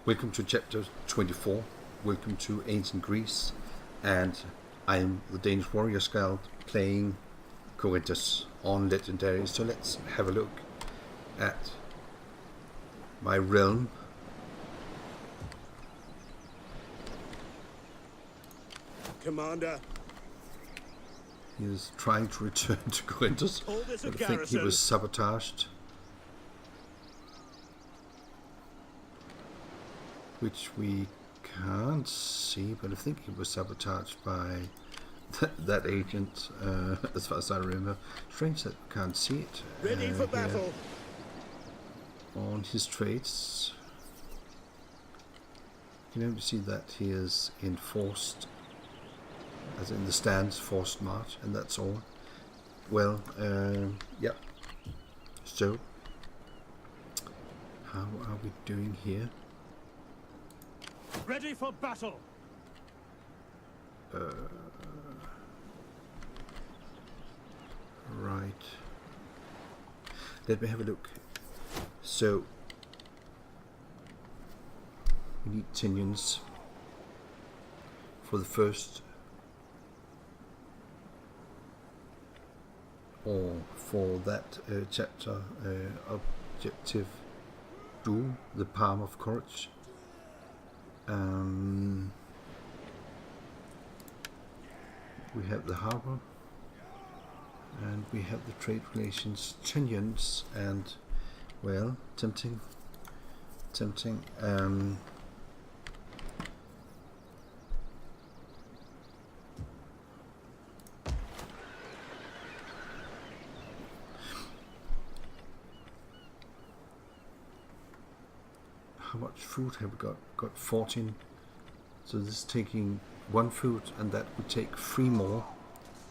Welcome to chapter 24. Welcome to ancient Greece, and I'm the Danish warrior Skald playing Korinthos on Legendary. So let's have a look at my realm. Commander. He is trying to return to Korinthos, but I think he was sabotaged, which we can't see, but I think he was sabotaged by that agent, as far as I remember. Strange that we can't see it. Ready for battle. On his traits, you can only see that he is enforced, as in the stance, forced march, and that's all. Well, yeah. So, how are we doing here? Ready for battle. Right. Let me have a look. So, we need tinions for the first, or for that chapter objective, do the palm of courage. We have the harbor, and we have the trade relations tinions, and well, tempting. How much food have we got? Got 14. So this is taking 1 food, and that would take 3 more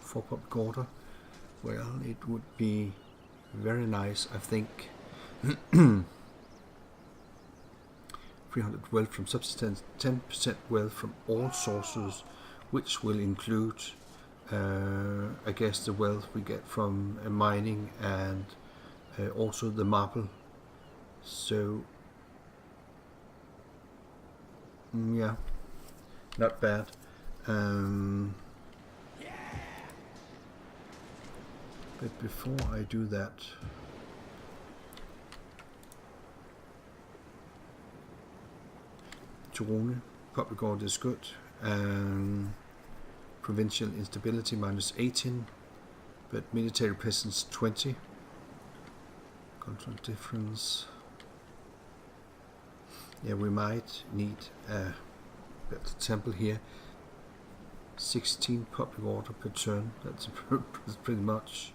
for public order. Well, it would be very nice, I think. 300 wealth from subsistence, 10% wealth from all sources, which will include, I guess, the wealth we get from mining and also the marble. So, yeah, not bad. But before I do that, Torone, public order is good. Provincial instability minus 18, but military presence 20. Control difference. Yeah, we might need a better temple here. 16 public order per turn. That's pretty much.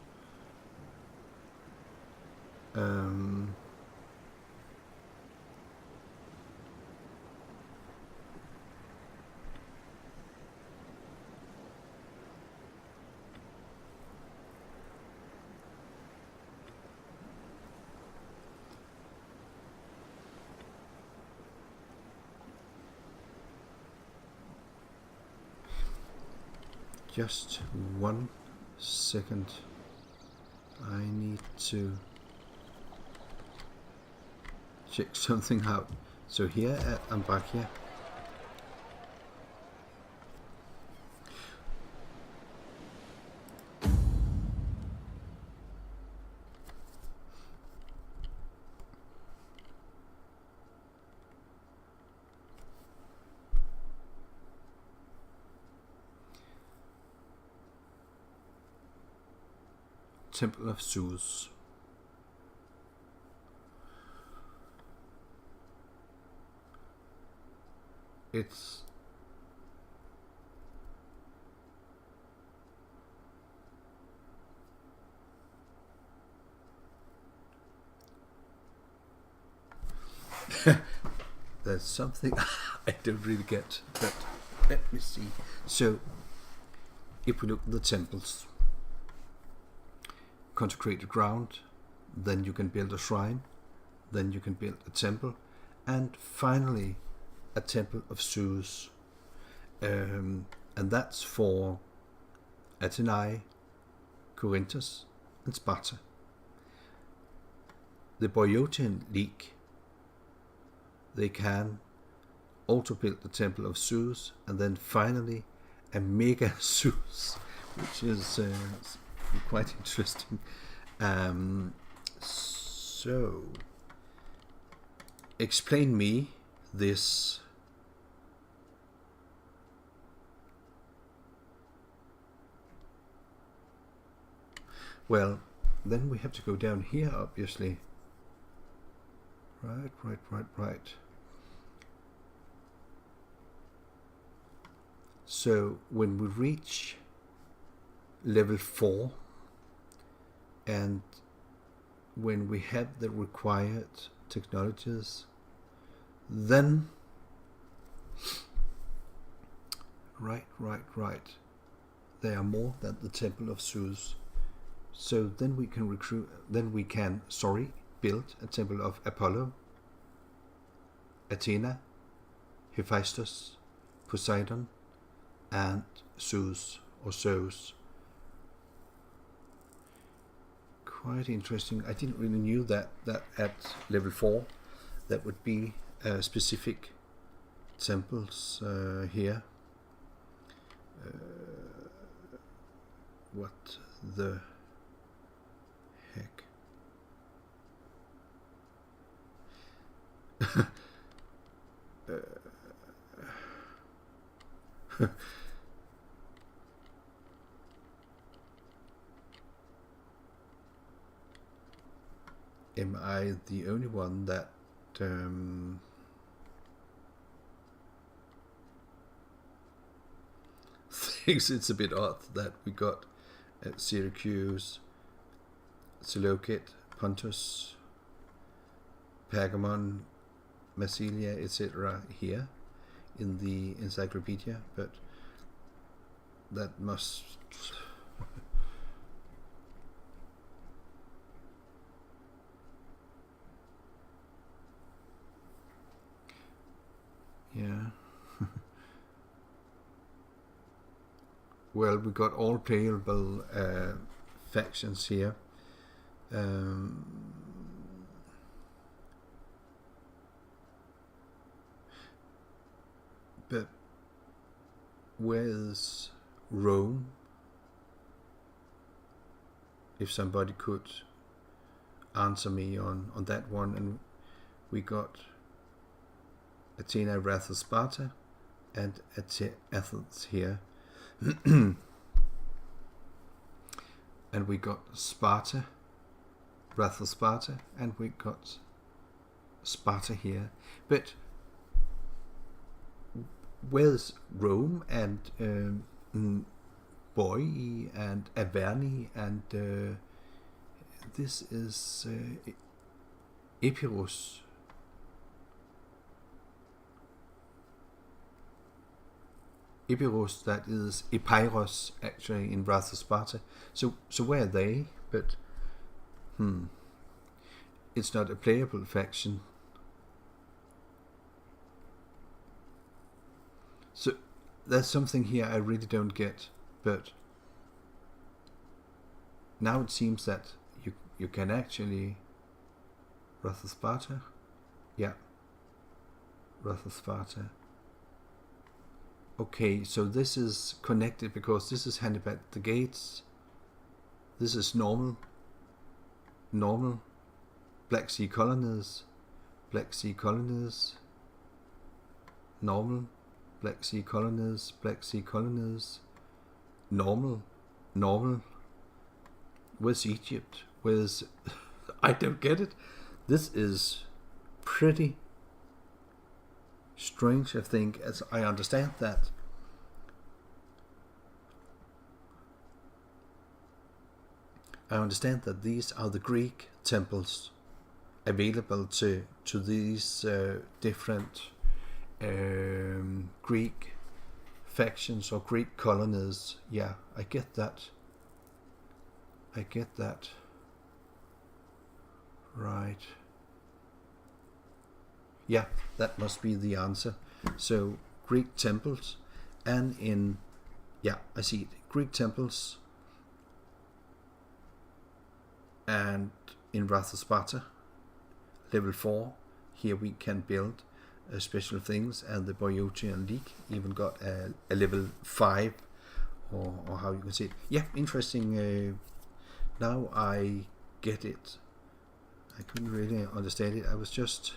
Just 1 second. I need to check something out. So here I'm back here. Temple of Zeus. It's there's something I don't really get, but let me see. So if we look at the temples, consecrated ground, then you can build a shrine, then you can build a temple, and finally a temple of Zeus, and that's for Athenae, Korinthos, and Sparta. The Boeotian League, they can also built the Temple of Zeus, and then finally a mega Zeus, which is quite interesting. So, explain me this. Well, then we have to go down here, obviously. Right. So when we reach level 4 and when we have the required technologies, then right, there are more than the Temple of Zeus. So then we can build a Temple of Apollo, Athena, Hephaestus, Poseidon, and Zeus or Zeus. Quite interesting. I didn't really knew that at level 4 that would be specific temples here. What the heck? Am I the only one that thinks it's a bit odd that we got Syracuse, Seleucid, Pontus, Pergamon, Massilia, etc. here in the encyclopedia, but that must yeah. Well, we got all playable factions here. But where's Rome? If somebody could answer me on that one. And we got Athena, Wrath of Sparta, and Athens here. And we got Sparta, Wrath of Sparta, and we got Sparta here. But where's Rome and Boii and Averni and this is Epirus. Epirus, that is Epirus actually in Wrath of Sparta. So where are they? But it's not a playable faction. So there's something here I really don't get, but now it seems that you can actually Wrath of Sparta. Yeah. Wrath of Sparta. Okay, so this is connected because this is Hannibal the Gates. This is normal. Black Sea colonies. Normal. Black Sea colonies. Normal. Where's Egypt? Where's... I don't get it. This is pretty strange, I think, as I understand that. I understand that these are the Greek temples available to these different Greek factions or Greek colonies. Yeah, I get that. Right. Yeah, that must be the answer. So Greek temples, and I see it. Greek temples, and in Wrath of Sparta, level 4, here we can build special things, and the Boyotian League even got a level 5, or how you can say it. Yeah, interesting. Now I get it. I couldn't really understand it. I was just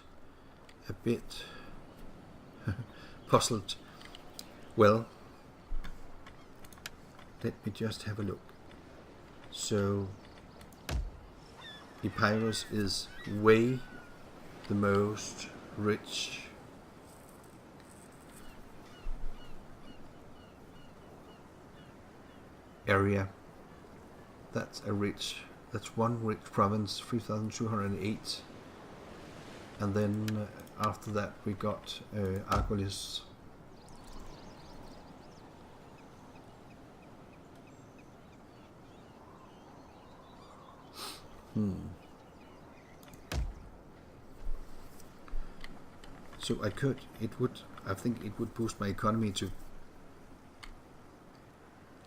a bit puzzled. Well, let me just have a look. So Epirus is way the most rich area. That's one rich province, 3,208. And then after that we got Argolis. So I think it would boost my economy to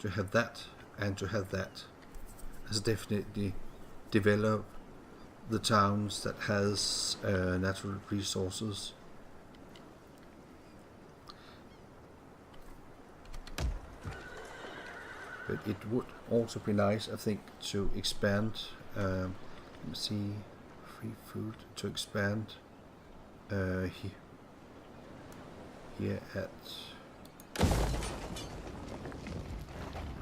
have that and to have that, as definitely develop the towns that has natural resources. But it would also be nice, I think, to expand. Let me see, free food to expand here at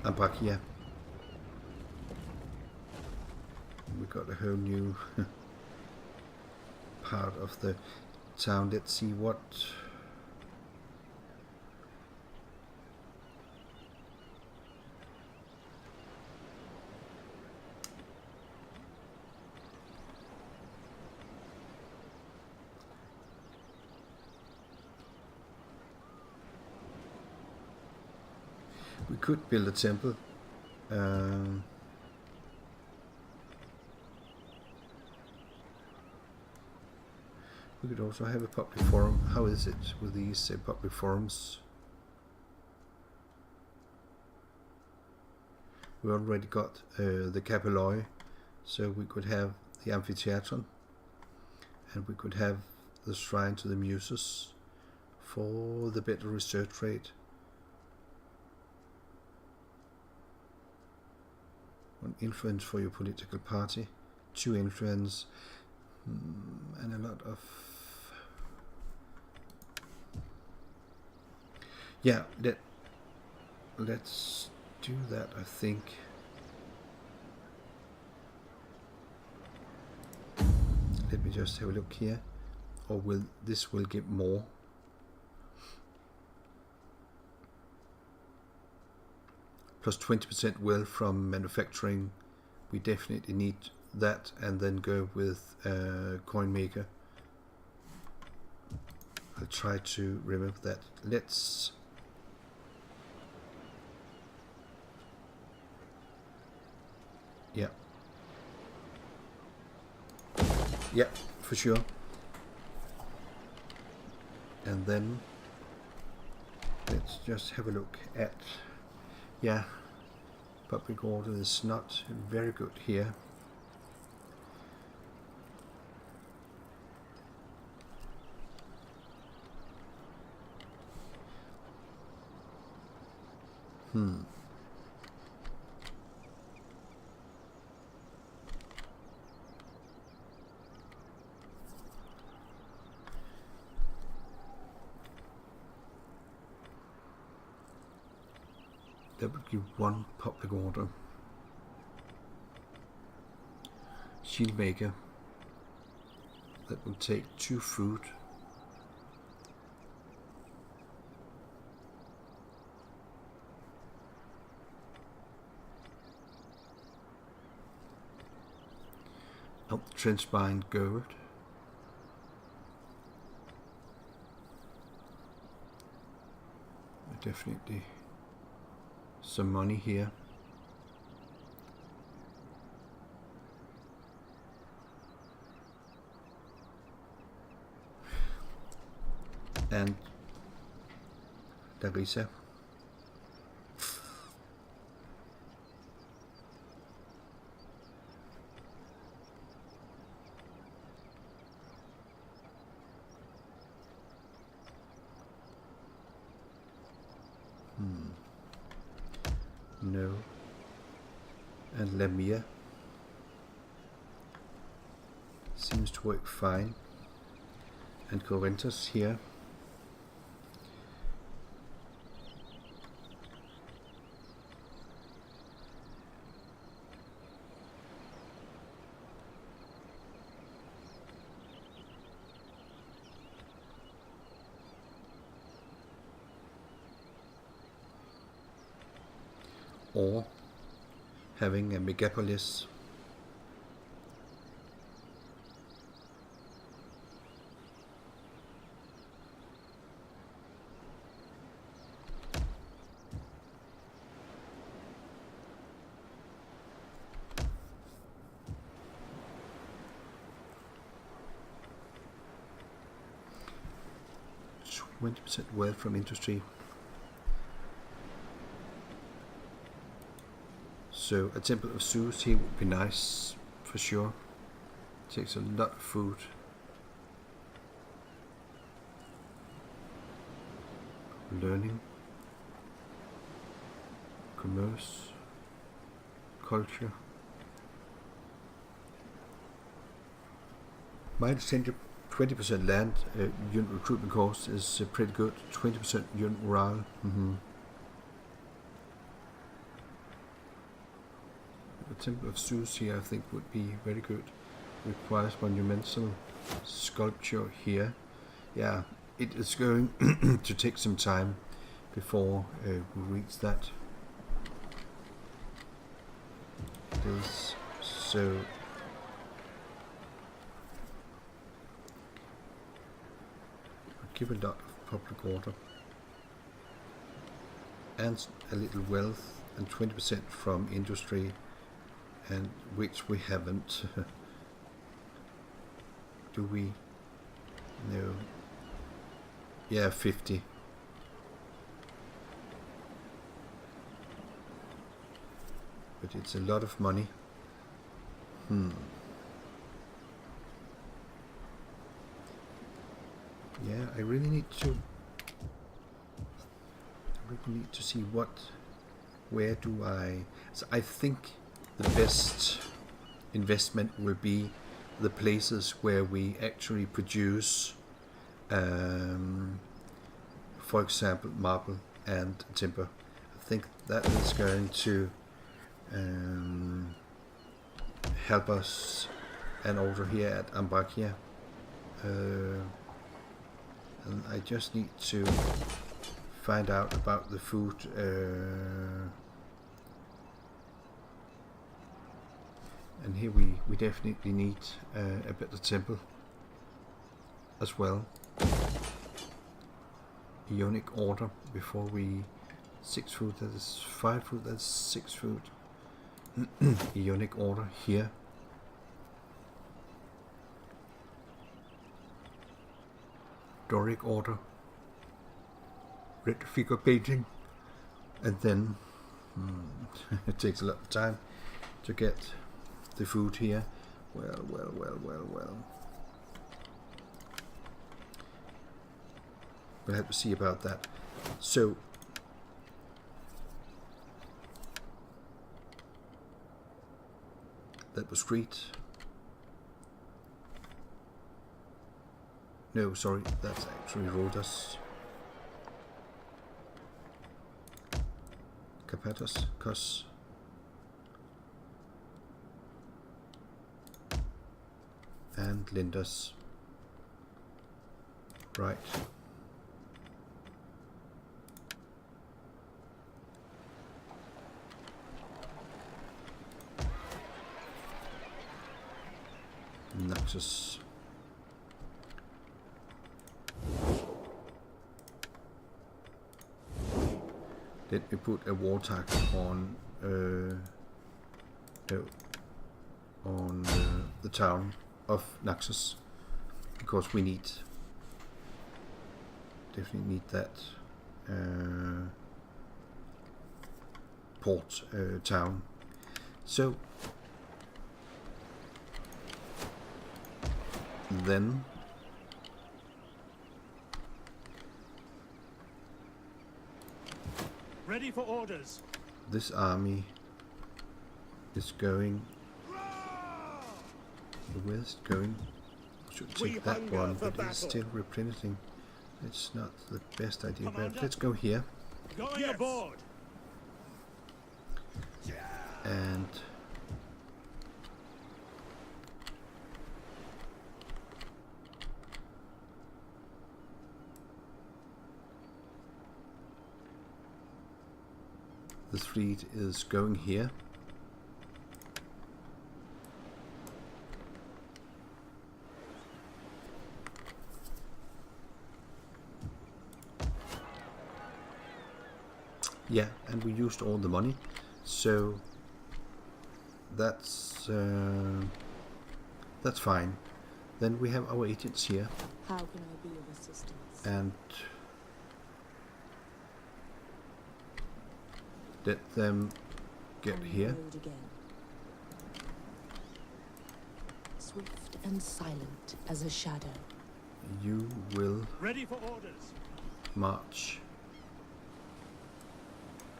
Ambrakia. We got a whole new part of the town. Let's see what. We could build a temple. We could also have a public forum. How is it with these public forums? We already got the Capelloi, so we could have the amphitheatron, and we could have the shrine to the muses for the better research rate. 1 influence for your political party, 2 influence, and a lot of. Yeah, let's do that, I think. Let me just have a look here. Or this will give more. Plus 20% wealth from manufacturing. We definitely need that, and then go with coin maker. I'll try to remember that. Let's. Yeah, for sure. And then let's just have a look at. Yeah, public order is not very good here. That would give 1 public order. Shield maker. That will take 2 food. Oh, transpine gold. Definitely some money here. And Larissa. No. And Lamia seems to work fine. And Korinthos here. Or having a megapolis. %20% wealth from industry. So a temple of Zeus here would be nice for sure. Takes a lot of food. Learning, commerce, culture. Minus 20% land unit recruitment cost is pretty good. 20% unit morale. The Temple of Zeus here I think would be very good. Requires monumental sculpture here. Yeah, it is going to take some time before we reach that. It is so. Give a lot of public order and a little wealth and 20% from industry, and which we haven't. Do we? No. Yeah, 50. But it's a lot of money. Yeah, I really need to see where do I. So I think the best investment will be the places where we actually produce, for example, marble and timber. I think that is going to help us, and also here at Ambakia. And I just need to find out about the food. And here we definitely need a better temple as well. Ionic order before we 6 food. That is 5 food. That's 6 food. Ionic order here. Doric order, red figure painting, and then it takes a lot of time to get the food here. Well. We'll have to see about that. So that was Crete. No, sorry, that's actually Rhodos. Capatos, Kos. And Lindos. Right. Naxos. Let me put a war target on the town of Naxos, because we definitely need that port town. So then Ready for orders. This army is going. Where is it going? Should We take that hunger one, for but it's battle. still replenishing. It's not the best idea, but Commander? let's go here. Going aboard. And the fleet is going here. Yeah, and we used all the money, so that's fine. Then we have our agents here, How can I be of assistance? and let them get On the here. road again. Swift and silent as a shadow. You will Ready for orders. march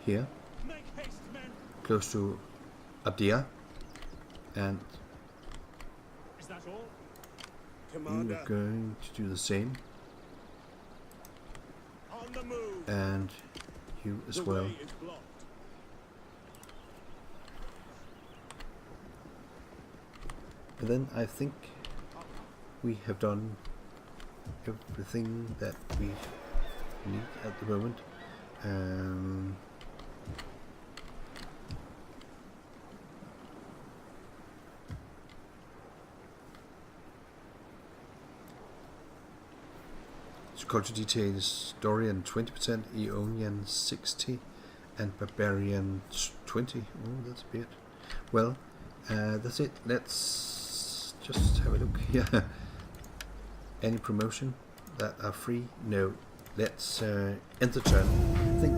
here, Make haste, men. close to Abdia, and Is that all? you Commander, are going to do the same, on the move. and you as The well. way is blocked. And then I think we have done everything that we need at the moment. So culture details, Dorian 20%, Eonian 60, and Barbarian 20. Oh, that's a bit. Well, that's it. Let's just have a look here. Any promotion that are free? No. Let's end the turn. I think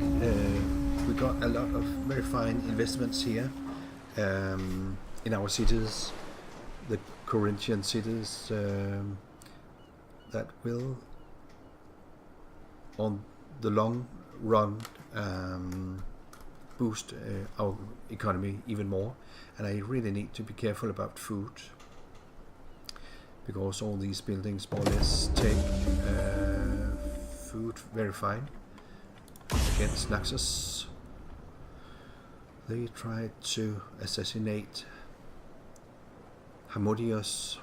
we got a lot of very fine investments here in our cities, the Corinthian cities, that will, on the long run, boost our economy even more. And I really need to be careful about food, because all these buildings more or less take food very fine against Naxos. They tried to assassinate Harmodius.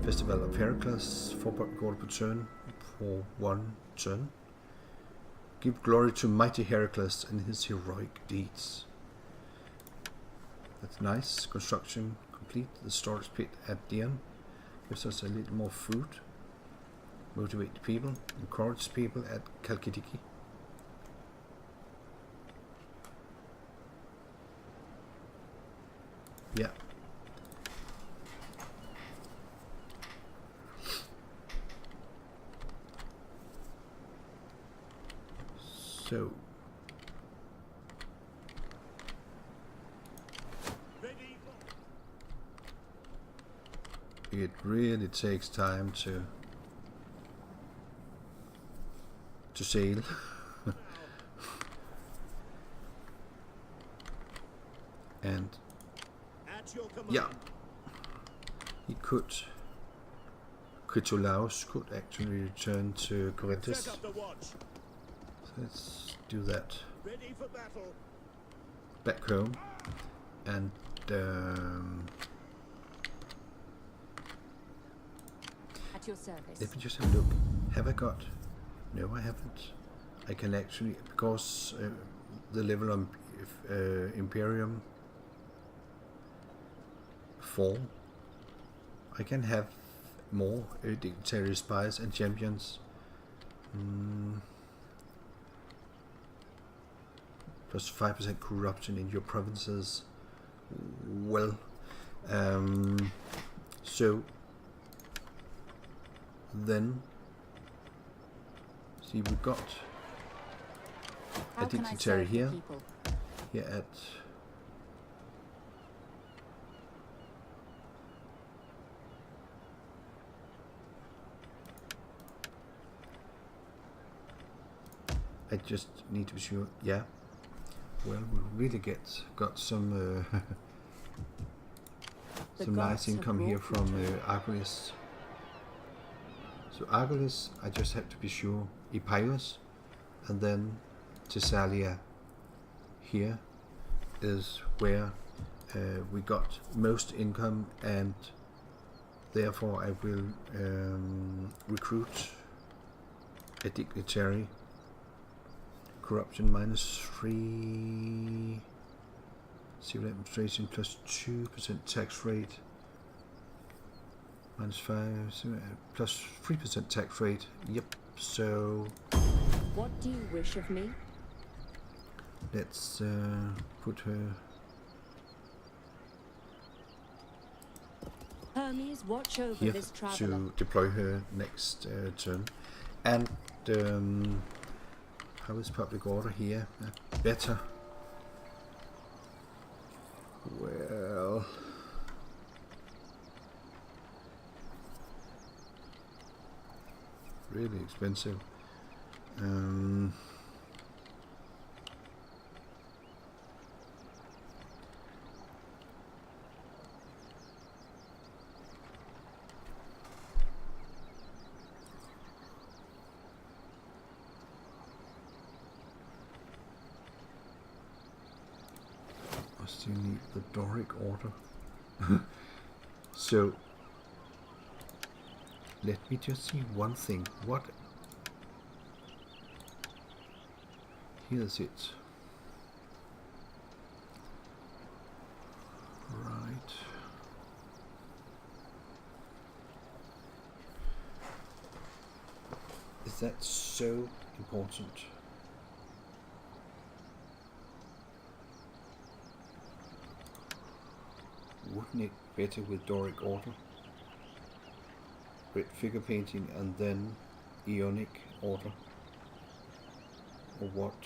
Festival of Heracles, 4 gold per turn for 1 turn. Give glory to mighty Heracles and his heroic deeds. That's nice. Construction complete. The storage pit at Dian gives us a little more food. Motivate people. Encourage people at Kalkidiki. Yeah. So Ready for it really takes time to sail. And at your command. yeah, he could. Critolaus could actually return to Korinthos. Set up the watch. So let's do that. Ready for battle. Back home, and At your service. let me just have a look. Have I got? No, I haven't. I can actually, because the level on Imperium 4, I can have more dignitary spies and champions. Plus 5% corruption in your provinces. Well, so then, see, we got How a can I dignitary serve the here, people? here at I just need to be sure. Yeah. Well, we really got some The some nice gods have income here brought from you to Argolis. So Argolis, I just have to be sure. Epirus, and then Thessalia. Here is where we got most income, and therefore I will recruit a dignitary. Corruption -3, civil administration +2% tax rate, -5 +3% tax rate. Yep. So What do you wish of me? let's put her. Hermes, watch over Here this traveler. to deploy her next turn. And how is public order here? Better. Well, really expensive. I still need the Doric order. So let me just see one thing. What? Here's it. Right. Is that so important? Wouldn't it better with Doric order? Red figure painting and then Ionic order? Or what?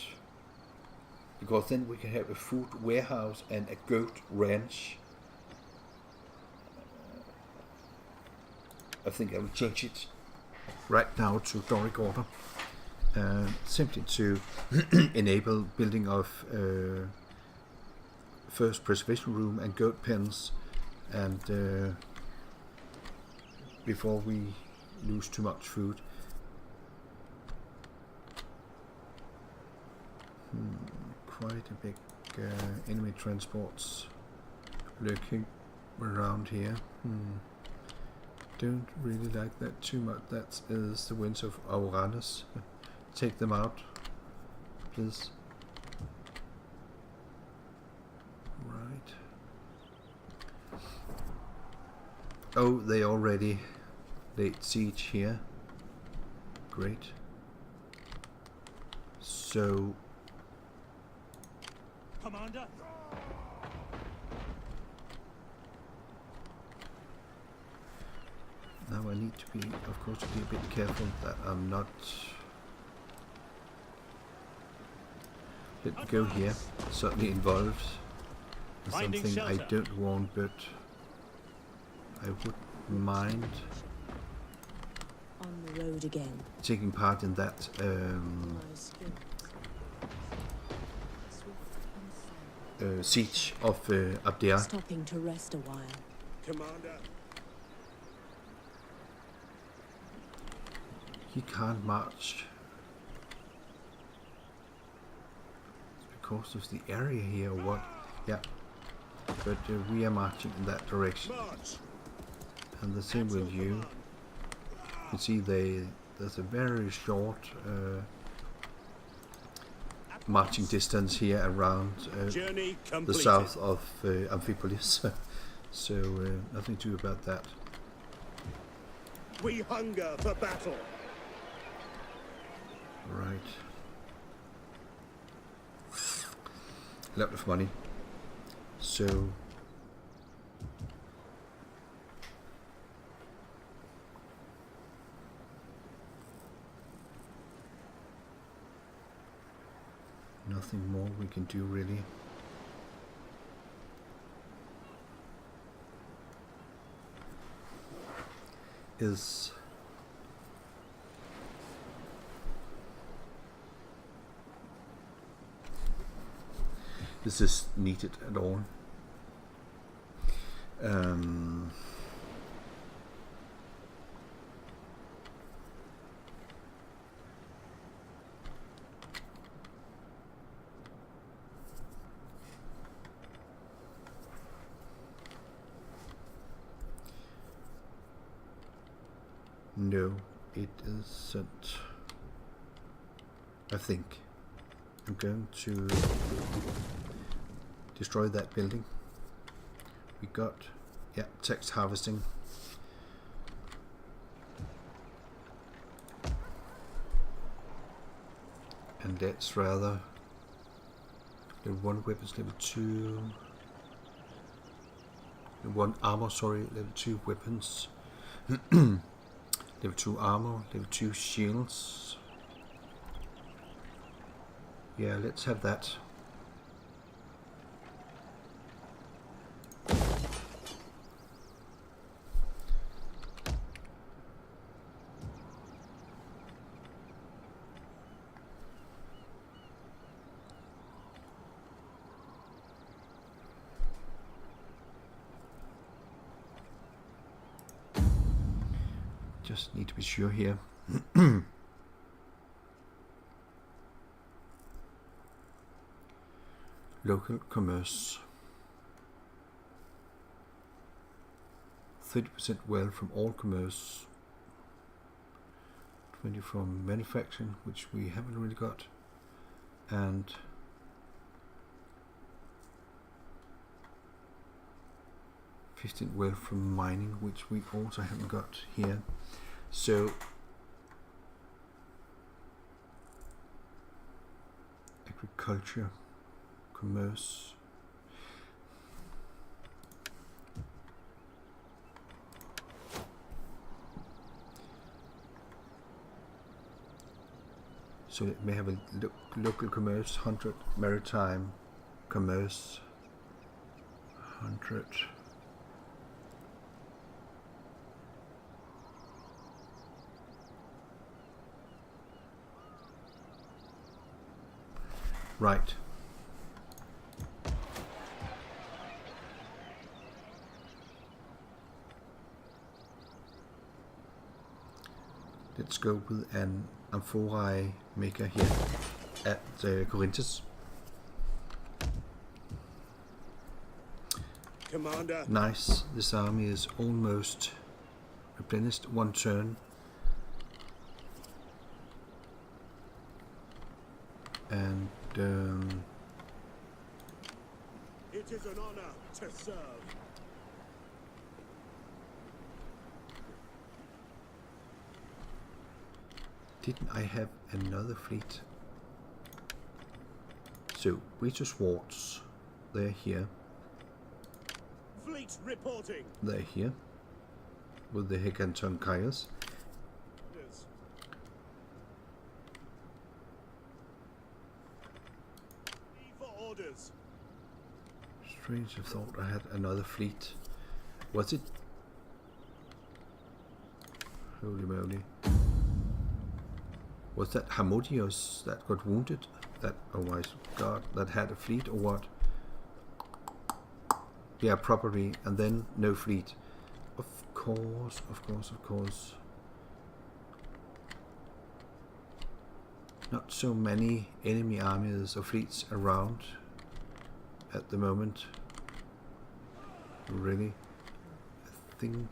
Because then we can have a food warehouse and a goat ranch. I think I will change it right now to Doric order. Simply to enable building of first preservation room and goat pens, and before we lose too much food. Quite a big enemy transports lurking around here. Don't really like that too much. That is the winds of Uranus. Take them out, please. Right. Oh, they already laid siege here. Great. So Commander. now I need to be, of course, to be a bit careful that I'm not. Let me go here. Certainly involved in Finding something I shelter. don't want, but I wouldn't mind On the road again. taking part in that. My skills. Swift and silent. Siege of Abdea. Stopping to rest a while. Commander. He can't march. It's because of the area here or what? Yeah. But we are marching in that direction. March. And the same with you. You see there's a very short marching distance here around Journey completed. the south of Amphipolis. So nothing to do about that. We hunger for battle. Right. A lot of money. So nothing more we can do really. Is this is needed at all. No, it isn't. I think I'm going to destroy that building. We got, yeah, text harvesting. And that's rather level 1 weapons, level 2, level 1 armor, sorry, level 2 weapons. Level 2 armor, level 2 shields. Yeah, let's have that. Just need to be sure here. Local commerce. 30% wealth from all commerce. 20 from manufacturing, which we haven't really got. And wealth from mining, which we also haven't got here. So agriculture, commerce. So it may have a local commerce, 100 maritime commerce, 100. Right. Let's go with an amphorae maker here at Korinthos. Commander. Nice. This army is almost replenished. 1 turn. And It is an honor to serve. didn't I have another fleet? So British Swords, they're here. Fleet reporting. They're here with the Hecanton Kayas. Yes. For orders. Strange, I thought I had another fleet. Was it? Holy moly. Was that Harmodius that got wounded? That, oh my god, that had a fleet or what? Yeah, probably. And then no fleet. Of course, of course, of course. Not so many enemy armies or fleets around at the moment. Really? I think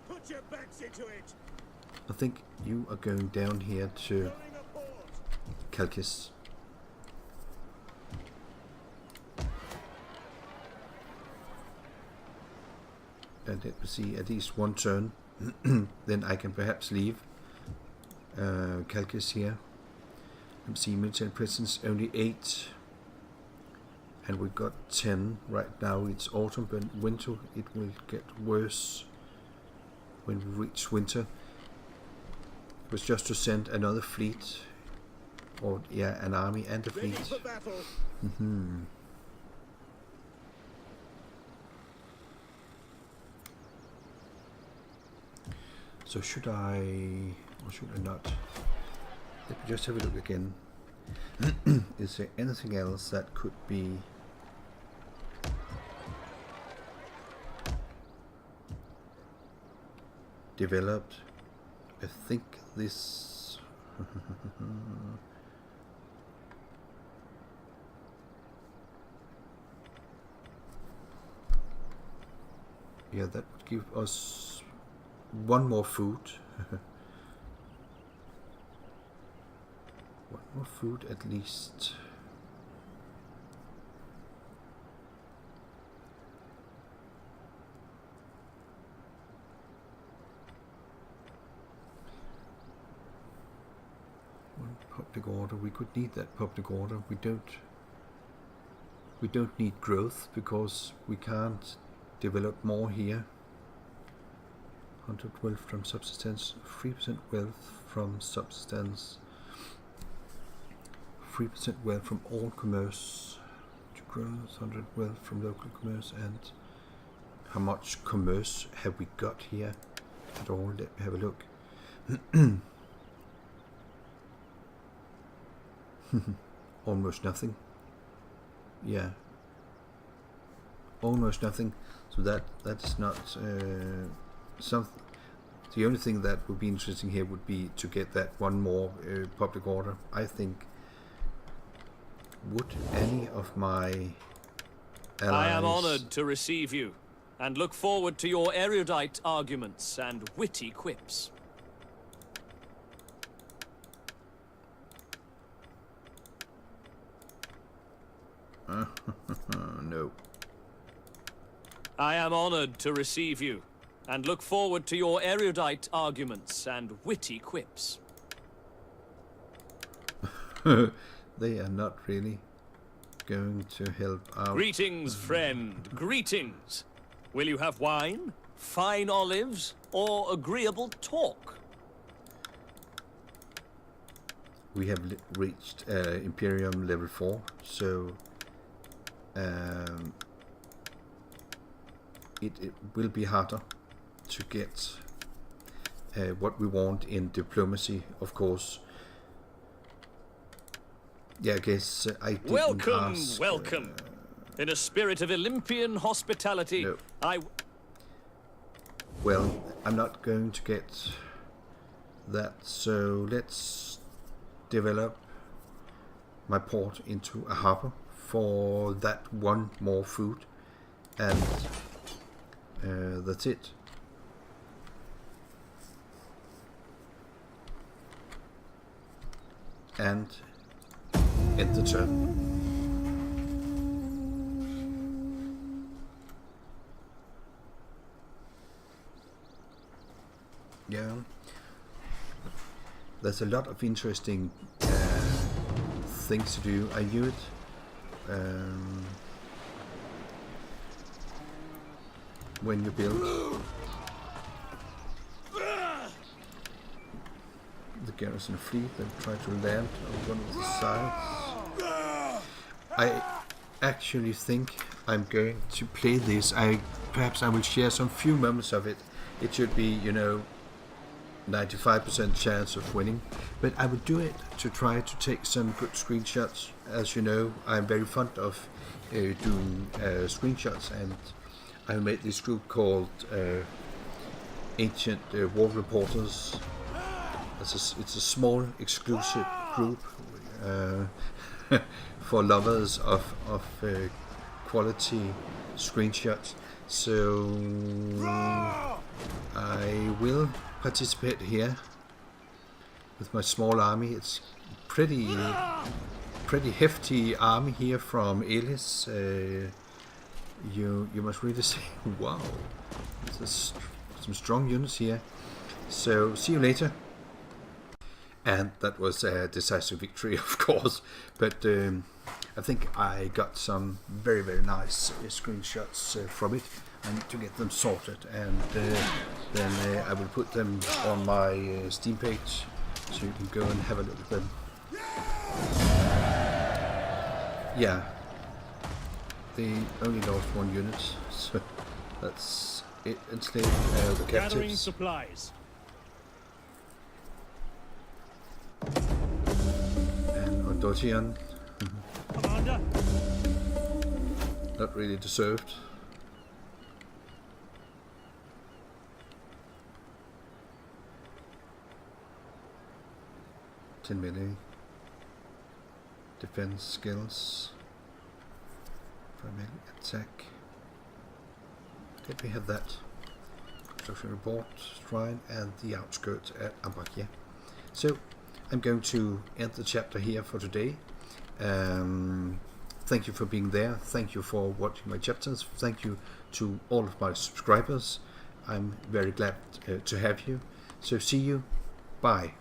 Put your backs into it. I think you are going down here to Going aboard. Kalkis. And let me see, at least 1 turn. Then I can perhaps leave Kalkis here. Let me see, military presence only 8. And we got 10. Right now it's autumn, but winter it will get worse when we reach winter. It was just to send another fleet, or yeah, an army and a Ready fleet. for battle. So should I, or should I not? Let me just have a look again. Is there anything else that could be developed? I think this yeah, that would give us one more food. One more food at least. One public order. We could need that public order. We don't need growth because we can't develop more here. 100 wealth from subsistence, 3% wealth from subsistence, 3% wealth from all commerce to growth, 100 wealth from local commerce, and how much commerce have we got here at all? Let me have a look. Almost nothing. Yeah, almost nothing. So that's not something. The only thing that would be interesting here would be to get that one more public order. I think. Would any of my allies... I am honored to receive you, and look forward to your erudite arguments and witty quips. No. I am honored to receive you, and look forward to your erudite arguments and witty quips. They are not really going to help out. Greetings, friend, greetings. Will you have wine, fine olives, or agreeable talk? We have reached Imperium level 4, so it will be harder to get what we want in diplomacy, of course. Yeah, I guess I didn't Welcome, ask, welcome. In a spirit of Olympian hospitality, no. I... Well, I'm not going to get that, so let's develop my port into a harbor for that one more food, and that's it. And end the turn. Yeah, there's a lot of interesting things to do. I knew it. When you build the garrison fleet, then try to land on one of the sides. I actually think I'm going to play this. Perhaps I will share some few moments of it. It should be, 95% chance of winning, but I would do it to try to take some good screenshots. As you know, I'm very fond of doing screenshots, and I made this group called Ancient War Reporters. It's a small exclusive group for lovers of quality screenshots. So I will participate here with my small army. It's pretty hefty army here from Elis. You must really say, wow, there's some strong units here. So see you later. And that was a decisive victory, of course, but I think I got some very, very nice screenshots from it. I need to get them sorted, and then I will put them on my Steam page, so you can go and have a look at them. Yeah, they only lost one unit, so that's it. Enslave the Gathering captives. supplies. Dottian. Commander. Not really deserved. Ten melee. Defense skills. Primary attack. Did we have that? Construction report, shrine, and the outskirts at Ambakia. So I'm going to end the chapter here for today. Thank you for being there. Thank you for watching my chapters. Thank you to all of my subscribers. I'm very glad to have you. So see you. Bye.